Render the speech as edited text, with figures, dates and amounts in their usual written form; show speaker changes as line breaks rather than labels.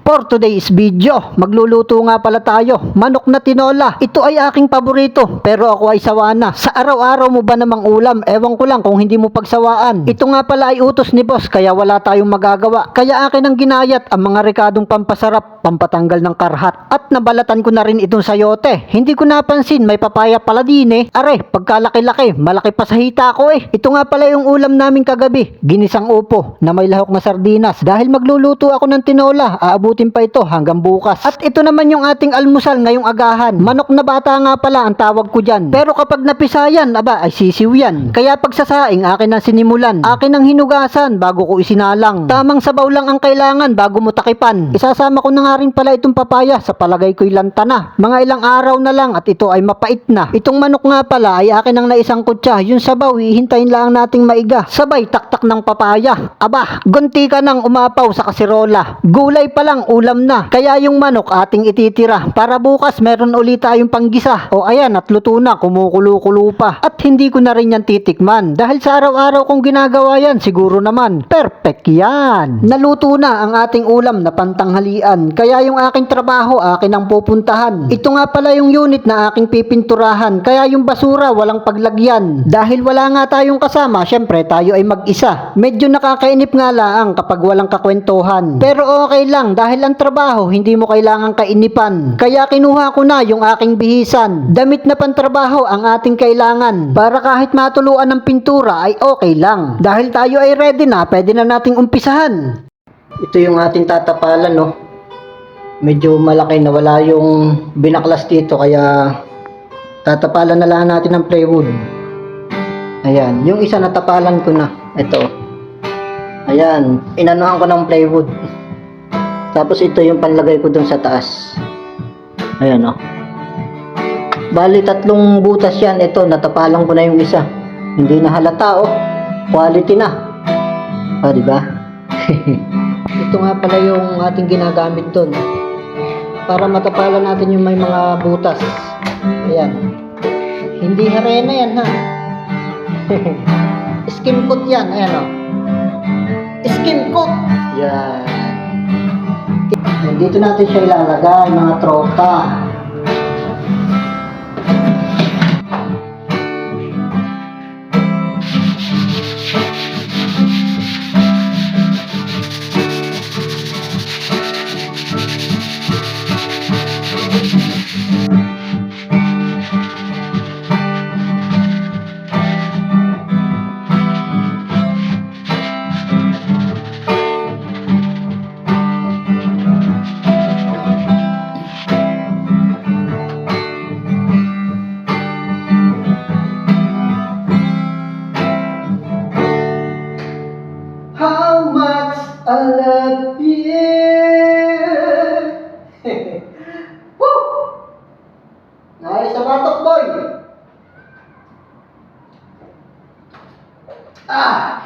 For today's video, magluluto nga pala tayo, manok na tinola. Ito ay aking paborito, pero ako ay sawa na. Sa araw-araw mo ba namang ulam? Ewan ko lang kung hindi mo pagsawaan. Ito nga pala ay utos ni boss, kaya wala tayong magagawa. Kaya akin ang ginayat ang mga rekadong pampasarap, pampatanggal ng karhat. At nabalatan ko na rin itong sayote. Hindi ko napansin, may papaya pala din eh. Are, pagkalaki-laki, malaki pa sa hita ko eh. Ito nga pala yung ulam namin kagabi, ginisang upo na may lahok na sardinas. Dahil magluluto ako ng tinola, aabutin pa ito hanggang bukas. At ito naman yung ating almusal ngayong agahan. Manok na bata nga pala ang tawag ko dyan. Pero kapag napisayan, aba ay sisiw yan. Kaya pagsasaing akin ang sinimulan. Akin ang hinugasan bago ko isinalang. Tamang sabaw lang ang kailangan bago mo takipan. Isasama ko na nga rin pala itong papaya, sa palagay ko'y lanta na. Mga ilang araw na lang at ito ay mapait na. Itong manok nga pala ay akin ang naisang kutsa. Yung sabaw hihintayin lang nating maiga. Sabay taktak ng papaya. Aba, gunti ka nang umapaw sa kasirola. Gulay pa lang ulam na. Kaya yung manok ating ititira para bukas meron ulit tayong panggisa. O ayan, at luto na, kumukulo-kulo pa. At hindi ko na rin yan titikman dahil sa araw-araw kong ginagawa yan, siguro naman perfect yan. Naluto na ang ating ulam na pantanghalian. Kaya yung aking trabaho akin ang pupuntahan. Ito nga pala yung unit na aking pipinturahan. Kaya yung basura walang paglagyan. Dahil wala nga tayong kasama, syempre tayo ay mag-isa. Medyo nakakainip nga lang kapag walang kakwentuhan. Pero okay lang dahil ang trabaho hindi mo kailangang kainipan. Kaya kinuha ko na yung aking bihisan. Damit na pantrabaho ang ating kailangan para kahit matuluan ng pintura ay okay lang. Dahil tayo ay ready na, pwede na nating umpisahan. Ito yung ating tatapalan, no. Medyo malaki na, wala yung binaklas dito kaya tatapalan na lang natin ng plywood. Ayan, yung isa natapalan ko na. Ito. Ayan, inanuhan ko ng plywood. Tapos ito yung panlagay ko dun sa taas. Ayan o. Bali 3 butas yan. Ito, natapalan ko na yung isa. Hindi na halata o. Quality na. O, diba? Ito nga pala yung ating ginagamit dun. Para matapalan natin yung may mga butas. Ayan. Hindi harena yan ha. Skim coat yan. Ayan o. Skim coat. Yan. Dito natin siya ilalagay, mga tropa. How much I love you. Woo! Nice sa batok, boy. Ah!